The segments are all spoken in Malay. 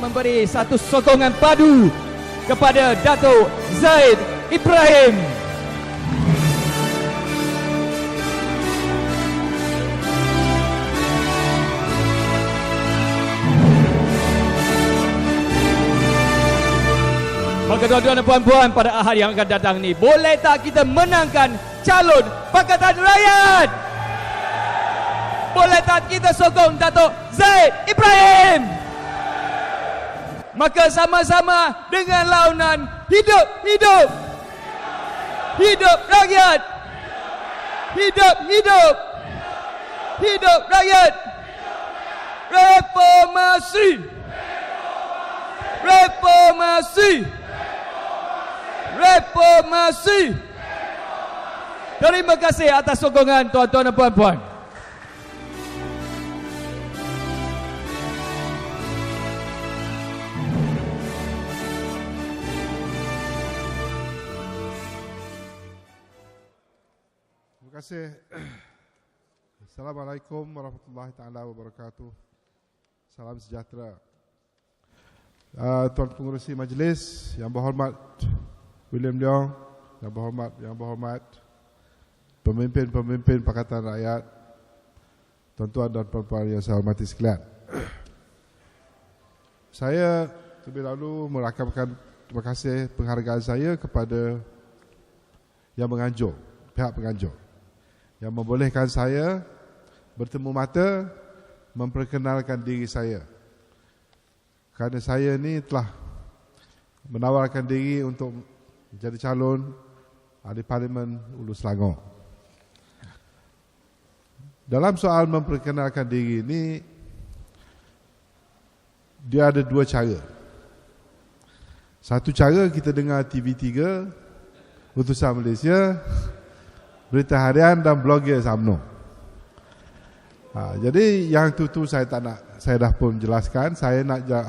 memberi satu sokongan padu kepada Dato' Zaid Ibrahim. Maka tuan-tuan dan puan-puan, pada Ahad yang akan datang ni, boleh tak kita menangkan calon Pakatan Rakyat? Boleh tak kita sokong Dato' Zaid Ibrahim? Maka sama-sama dengan launan hidup, hidup, hidup rakyat, hidup, hidup, hidup rakyat, reformasi, reformasi, reformasi. Terima kasih atas sokongan tuan-tuan dan puan-puan. Terima kasih. Assalamualaikum warahmatullahi taala wabarakatuh. Salam sejahtera. Tuan Pengerusi Majlis yang berhormat William Leong, yang berhormat pemimpin-pemimpin Pakatan Rakyat, tuan-tuan dan puan-puan yang saya hormati sekalian. Saya terlebih dahulu merakamkan terima kasih penghargaan saya kepada yang menganjur, pihak penganjur, yang membolehkan saya bertemu mata memperkenalkan diri saya. Kerana saya ni telah menawarkan diri untuk menjadi calon ahli Parlimen Hulu Selangor. Dalam soal memperkenalkan diri ini, dia ada dua cara. Satu cara kita dengar TV3, Utusan Malaysia, Berita Harian dan blogger UMNO. Jadi yang tu saya tak nak, saya dah pun jelaskan. Saya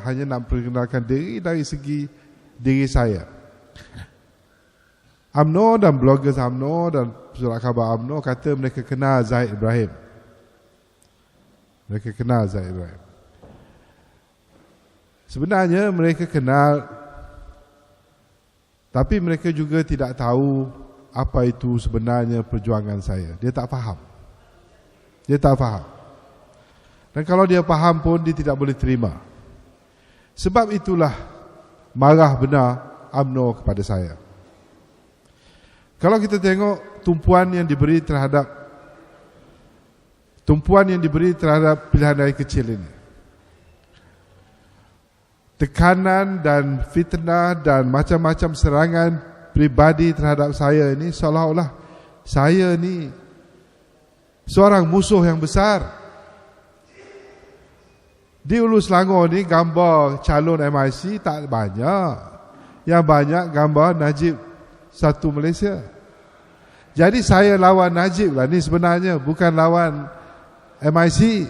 hanya nak perkenalkan diri dari segi diri saya. UMNO dan blogger UMNO dan surat khabar UMNO kata mereka kenal Zaid Ibrahim. Mereka kenal Zaid Ibrahim. Sebenarnya mereka kenal, tapi mereka juga tidak tahu apa itu sebenarnya perjuangan saya. Dia tak faham. Dia tak faham. Dan kalau dia faham pun dia tidak boleh terima. Sebab itulah marah benar UMNO kepada saya. Kalau kita tengok tumpuan yang diberi terhadap pilihan raya kecil ini, tekanan dan fitnah dan macam-macam serangan pribadi terhadap saya ini, seolah-olah saya ni seorang musuh yang besar. Di Hulu Selangor ni gambar calon MIC tak banyak. Yang banyak gambar Najib Satu Malaysia. Jadi saya lawan Najib lah ni sebenarnya, bukan lawan MIC.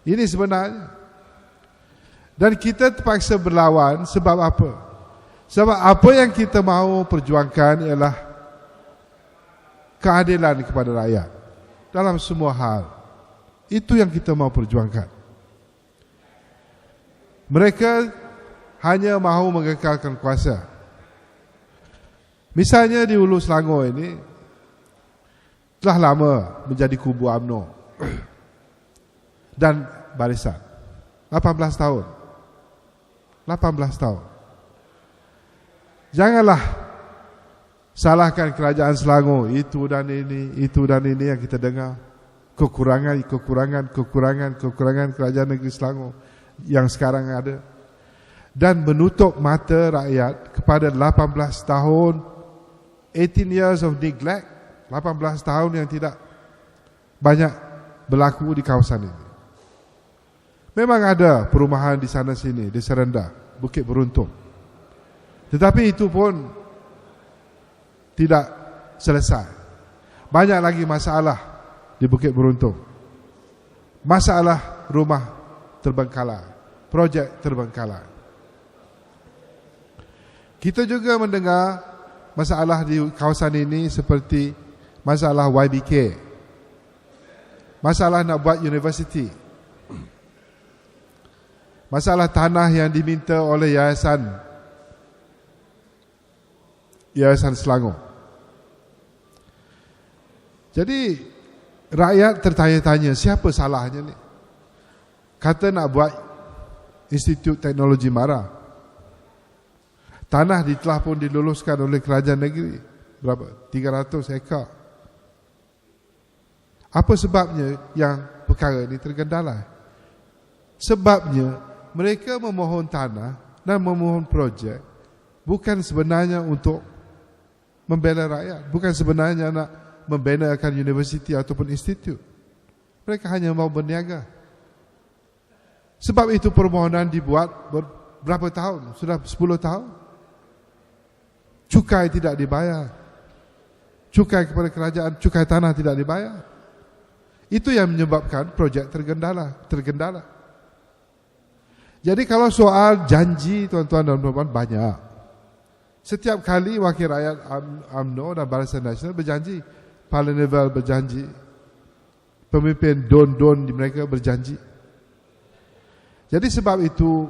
Ini sebenarnya. Dan kita terpaksa berlawan sebab apa? Sebab apa yang kita mahu perjuangkan ialah keadilan kepada rakyat dalam semua hal. Itu yang kita mahu perjuangkan. Mereka hanya mahu mengekalkan kuasa. Misalnya di Hulu Selangor ini telah lama menjadi kubu UMNO dan barisan. 18 tahun. 18 tahun. Janganlah salahkan kerajaan Selangor, itu dan ini yang kita dengar. Kekurangan kerajaan negeri Selangor yang sekarang ada, dan menutup mata rakyat kepada 18 tahun 18 years of neglect, 18 tahun yang tidak banyak berlaku di kawasan ini. Memang ada perumahan di sana sini, di Serenda, Bukit Beruntung, tetapi itu pun tidak selesai. Banyak lagi masalah di Bukit Beruntung. Masalah rumah terbengkalai, projek terbengkalai. Kita juga mendengar masalah di kawasan ini seperti masalah YBK, masalah nak buat universiti. Masalah tanah yang diminta oleh Yayasan Selangor. Jadi rakyat tertanya-tanya, siapa salahnya ni? Kata nak buat Institut Teknologi Mara. Tanah telah pun diluluskan oleh kerajaan negeri. Berapa? 300 hektar. Apa sebabnya yang perkara ini tergendala? Sebabnya mereka memohon tanah dan memohon projek bukan sebenarnya untuk membela rakyat, bukan sebenarnya nak membenakan universiti ataupun institut. Mereka hanya mahu berniaga. Sebab itu permohonan dibuat berapa tahun? Sudah 10 tahun. Cukai tidak dibayar. Cukai kepada kerajaan, cukai tanah tidak dibayar. Itu yang menyebabkan projek tergendala. Jadi kalau soal janji tuan-tuan dan puan-puan banyak. Setiap kali wakil rakyat UMNO dan Barisan Nasional berjanji, Parliament berjanji, pemimpin don-don di mereka berjanji. Jadi sebab itu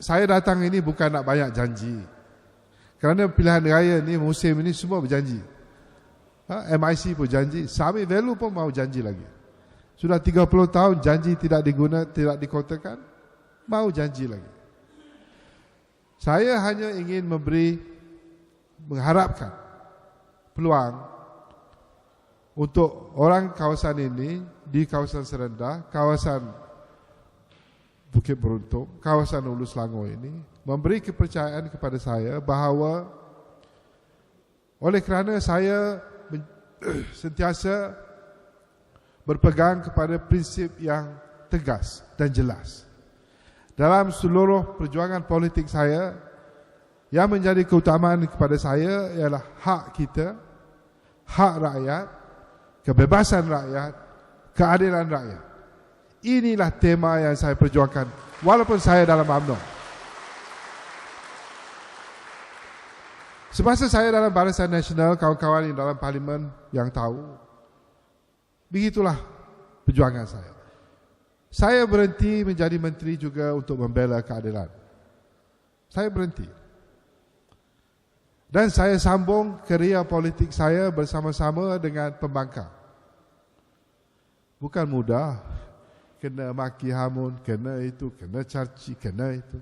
saya datang ini bukan nak banyak janji. Kerana pilihan raya ni musim ini semua berjanji. MIC pun janji, Sami Value pun mau janji lagi. Sudah 30 tahun janji tidak diguna, tidak dikotakan, mau janji lagi. Saya hanya ingin mengharapkan peluang untuk orang kawasan ini, di kawasan Serendah, kawasan Bukit Beruntung, kawasan Hulu Selangor ini, memberi kepercayaan kepada saya bahawa oleh kerana saya sentiasa berpegang kepada prinsip yang tegas dan jelas dalam seluruh perjuangan politik saya, yang menjadi keutamaan kepada saya ialah hak kita, hak rakyat, kebebasan rakyat, keadilan rakyat. Inilah tema yang saya perjuangkan walaupun saya dalam UMNO. Semasa saya dalam Barisan Nasional, kawan-kawan yang dalam parlimen yang tahu, begitulah perjuangan saya. Saya berhenti menjadi menteri juga untuk membela keadilan. Saya berhenti. Dan saya sambung kerjaya politik saya bersama-sama dengan pembangkang. Bukan mudah. Kena maki hamun, kena itu, kena caci, kena itu.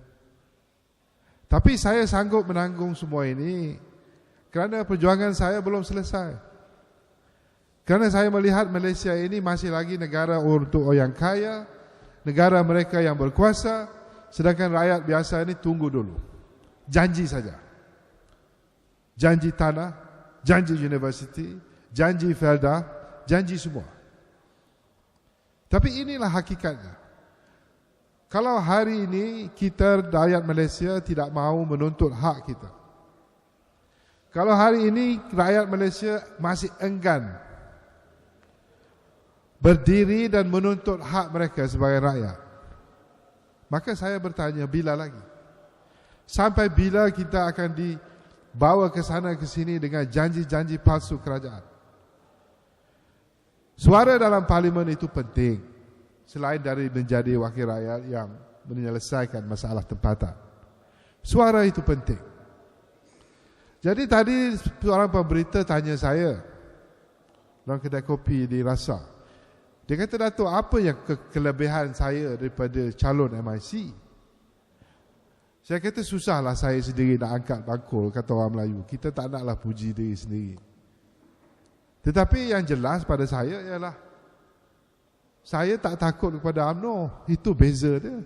Tapi saya sanggup menanggung semua ini kerana perjuangan saya belum selesai. Kerana saya melihat Malaysia ini masih lagi negara untuk orang kaya, negara mereka yang berkuasa, sedangkan rakyat biasa ini tunggu dulu. Janji saja. Janji tanah, janji universiti, janji Felda, janji semua. Tapi inilah hakikatnya. Kalau hari ini kita rakyat Malaysia tidak mahu menuntut hak kita. Kalau hari ini rakyat Malaysia masih enggan berdiri dan menuntut hak mereka sebagai rakyat, maka saya bertanya, bila lagi? Sampai bila kita akan dibawa ke sana ke sini dengan janji-janji palsu kerajaan? Suara dalam parlimen itu penting, selain dari menjadi wakil rakyat yang menyelesaikan masalah tempatan. Suara itu penting. Jadi tadi seorang pemberita tanya saya dalam kedai kopi di Rasa. Dia kata, Datuk, apa yang kelebihan saya daripada calon MIC? Saya kata, susahlah saya sendiri nak angkat bangkul, kata orang Melayu. Kita tak naklah puji diri sendiri. Tetapi yang jelas pada saya ialah saya tak takut kepada UMNO. Itu beza dia.